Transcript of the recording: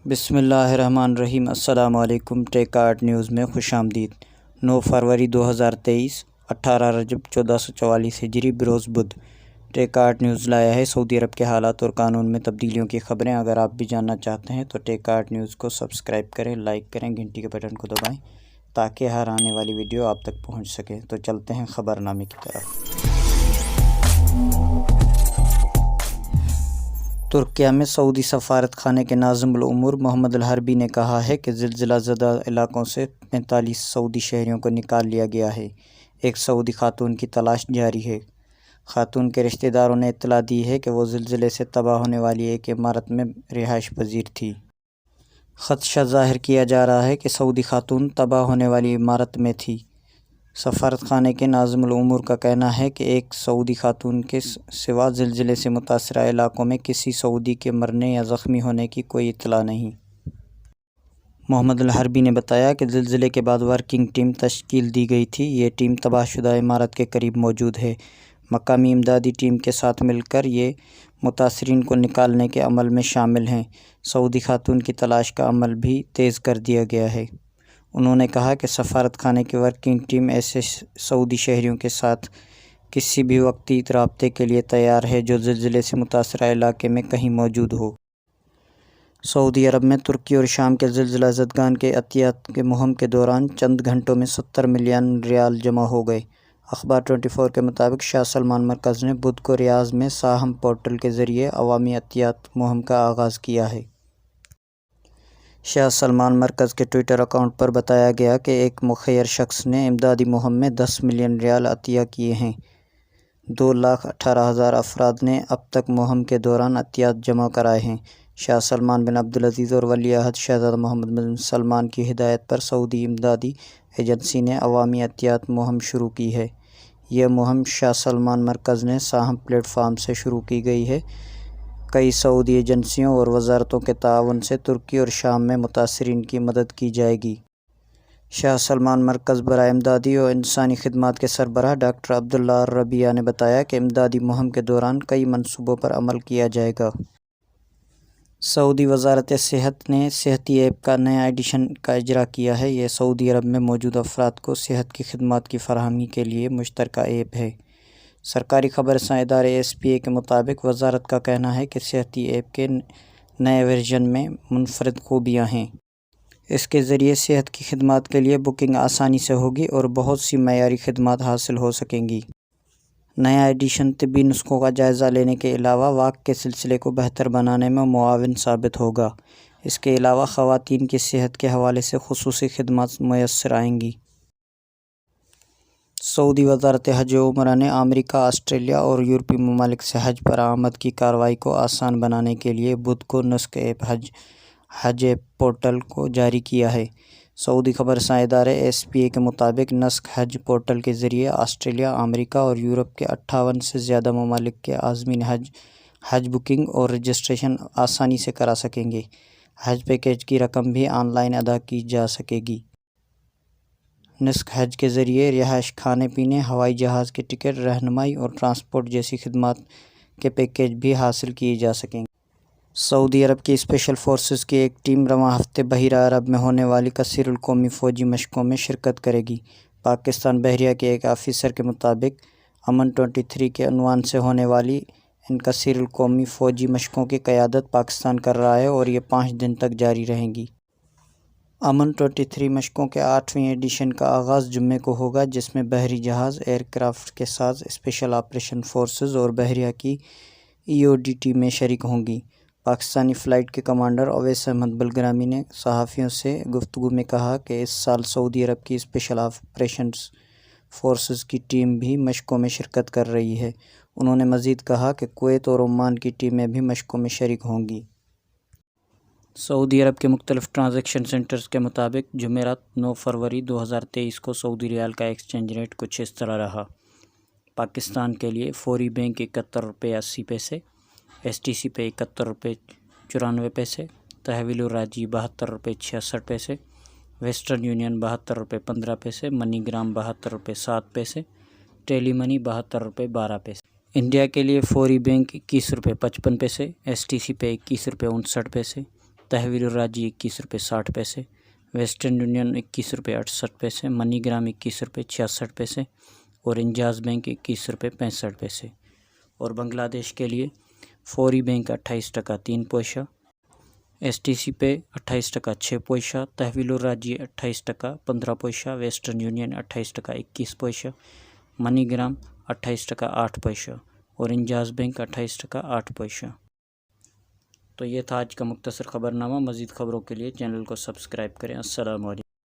بسم اللہ الرحمن الرحیم۔ السلام علیکم۔ ٹیک آرٹ نیوز میں خوش آمدید۔ 9 فروری 2023، 18 رجب 1444 ہجری، بروز بدھ۔ ٹیک آرٹ نیوز لایا ہے سعودی عرب کے حالات اور قانون میں تبدیلیوں کی خبریں۔ اگر آپ بھی جاننا چاہتے ہیں تو ٹیک آرٹ نیوز کو سبسکرائب کریں، لائک کریں، گھنٹی کے بٹن کو دبائیں تاکہ ہر آنے والی ویڈیو آپ تک پہنچ سکے۔ تو چلتے ہیں خبر نامے کی طرف۔ ترکیہ میں سعودی سفارت خانے کے ناظم الامور محمد الحربی نے کہا ہے کہ زلزلہ زدہ علاقوں سے 45 سعودی شہریوں کو نکال لیا گیا ہے۔ ایک سعودی خاتون کی تلاش جاری ہے۔ خاتون کے رشتہ داروں نے اطلاع دی ہے کہ وہ زلزلے سے تباہ ہونے والی ایک عمارت میں رہائش پذیر تھی۔ خدشہ ظاہر کیا جا رہا ہے کہ سعودی خاتون تباہ ہونے والی عمارت میں تھی۔ سفارت خانے کے ناظم الامور کا کہنا ہے کہ ایک سعودی خاتون کے سوا زلزلے سے متاثرہ علاقوں میں کسی سعودی کے مرنے یا زخمی ہونے کی کوئی اطلاع نہیں۔ محمد الحربی نے بتایا کہ زلزلے کے بعد ورکنگ ٹیم تشکیل دی گئی تھی۔ یہ ٹیم تباہ شدہ عمارت کے قریب موجود ہے۔ مقامی امدادی ٹیم کے ساتھ مل کر یہ متاثرین کو نکالنے کے عمل میں شامل ہیں۔ سعودی خاتون کی تلاش کا عمل بھی تیز کر دیا گیا ہے۔ انہوں نے کہا کہ سفارت خانے کی ورکنگ ٹیم ایسے سعودی شہریوں کے ساتھ کسی بھی وقتی رابطے کے لیے تیار ہے جو زلزلے سے متاثرہ علاقے میں کہیں موجود ہو۔ سعودی عرب میں ترکی اور شام کے زلزلہ زدگان کے عطیات کے مہم کے دوران چند گھنٹوں میں 70 ملین ریال جمع ہو گئے۔ اخبار 24 کے مطابق شاہ سلمان مرکز نے بدھ کو ریاض میں ساہم پورٹل کے ذریعے عوامی عطیات مہم کا آغاز کیا ہے۔ شاہ سلمان مرکز کے ٹوئٹر اکاؤنٹ پر بتایا گیا کہ ایک مخیر شخص نے امدادی مہم میں 10 ملین ریال عطیہ کیے ہیں۔ 2,18,000 افراد نے اب تک مہم کے دوران عطیات جمع کرائے ہیں۔ شاہ سلمان بن عبدالعزیز اور ولی عہد شہزادہ محمد بن سلمان کی ہدایت پر سعودی امدادی ایجنسی نے عوامی عطیات مہم شروع کی ہے۔ یہ مہم شاہ سلمان مرکز نے ساہم پلیٹ فارم سے شروع کی گئی ہے۔ کئی سعودی ایجنسیوں اور وزارتوں کے تعاون سے ترکی اور شام میں متاثرین کی مدد کی جائے گی۔ شاہ سلمان مرکز برائے امدادی اور انسانی خدمات کے سربراہ ڈاکٹر عبداللہ الربیہ نے بتایا کہ امدادی مہم کے دوران کئی منصوبوں پر عمل کیا جائے گا۔ سعودی وزارت صحت نے صحتی ایپ کا نیا ایڈیشن کا اجرا کیا ہے۔ یہ سعودی عرب میں موجود افراد کو صحت کی خدمات کی فراہمی کے لیے مشترکہ ایپ ہے۔ سرکاری خبر رساں ادارے SPA کے مطابق وزارت کا کہنا ہے کہ صحتی ایپ کے نئے ورژن میں منفرد خوبیاں ہیں۔ اس کے ذریعے صحت کی خدمات کے لیے بکنگ آسانی سے ہوگی اور بہت سی معیاری خدمات حاصل ہو سکیں گی۔ نیا ایڈیشن طبی نسخوں کا جائزہ لینے کے علاوہ واک کے سلسلے کو بہتر بنانے میں معاون ثابت ہوگا۔ اس کے علاوہ خواتین کی صحت کے حوالے سے خصوصی خدمات میسر آئیں گی۔ سعودی وزارت حج و عمرہ نے امریکہ، آسٹریلیا اور یورپی ممالک سے حج پر آمد کی کارروائی کو آسان بنانے کے لیے بدھ کو نسخ ایپ حج ایپ پورٹل کو جاری کیا ہے۔ سعودی خبر رساں ادارے SPA کے مطابق نسخ حج پورٹل کے ذریعے آسٹریلیا، امریکہ اور یورپ کے 58 سے زیادہ ممالک کے عازمین حج بکنگ اور رجسٹریشن آسانی سے کرا سکیں گے۔ حج پیکیج کی رقم بھی آن لائن ادا کی جا سکے گی۔ نسخ حج کے ذریعے رہائش، کھانے پینے، ہوائی جہاز کی ٹکٹ، رہنمائی اور ٹرانسپورٹ جیسی خدمات کے پیکیج بھی حاصل کیے جا سکیں گے۔ سعودی عرب کی اسپیشل فورسز کی ایک ٹیم رواں ہفتے بحیرہ عرب میں ہونے والی کثیر القومی فوجی مشقوں میں شرکت کرے گی۔ پاکستان بحریہ کے ایک آفیسر کے مطابق امن 23 کے عنوان سے ہونے والی ان کثیر القومی فوجی مشقوں کی قیادت پاکستان کر رہا ہے اور یہ 5 دن تک جاری رہیں گی۔ امن 23 مشقوں کے 8ویں ایڈیشن کا آغاز جمعے کو ہوگا، جس میں بحری جہاز، ایئر کرافٹ کے ساز، اسپیشل آپریشن فورسز اور بحریہ کی EOD ٹیمیں شریک ہوں گی۔ پاکستانی فلائٹ کے کمانڈر اویس احمد بلگرامی نے صحافیوں سے گفتگو میں کہا کہ اس سال سعودی عرب کی اسپیشل آپریشنز فورسز کی ٹیم بھی مشقوں میں شرکت کر رہی ہے۔ انہوں نے مزید کہا کہ کویت اور عمان کی ٹیمیں بھی مشقوں میں شریک ہوں گی۔ سعودی عرب کے مختلف ٹرانزیکشن سینٹرز کے مطابق جمعرات 9 فروری 2023 کو سعودی ریال کا ایکسچینج ریٹ کچھ اس طرح رہا۔ پاکستان کے لیے فوری بینک 71 روپے 80 پیسے، STC پہ 71 روپے 94 پیسے، تحویل الراجی 72 روپے 66 پیسے، ویسٹرن یونین 72 روپے 15 پیسے، منی گرام 72 روپے 7 پیسے، ٹیلی منی 72 روپے 12 پیسے۔ انڈیا کے لیے فوری بینک 21 روپے 55 پیسے، STC پہ 21 روپے 59 پیسے، تحویل الراجی 21 روپے 60 پیسے، ویسٹرن یونین 21 روپے 68 پیسے، منی گرام 21 روپے 66 پیسے اور انجاز بینک 21 روپے 65 پیسے۔ اور بنگلہ دیش کے لیے فوری بینک 28 ٹکا 3 پیسہ، ایس ٹی سی پے 28 ٹکا 6 پیسہ، تحویل الراجی 28 ٹکا 15 پیسہ، ویسٹرن یونین 28 ٹکا 21 پیسہ، منی گرام 28 ٹکا 8 پیسہ اور انجاز بینک 28 ٹکا 8 پیسہ۔ تو یہ تھا آج کا مختصر خبرنامہ۔ مزید خبروں کے لیے چینل کو سبسکرائب کریں۔ السلام علیکم۔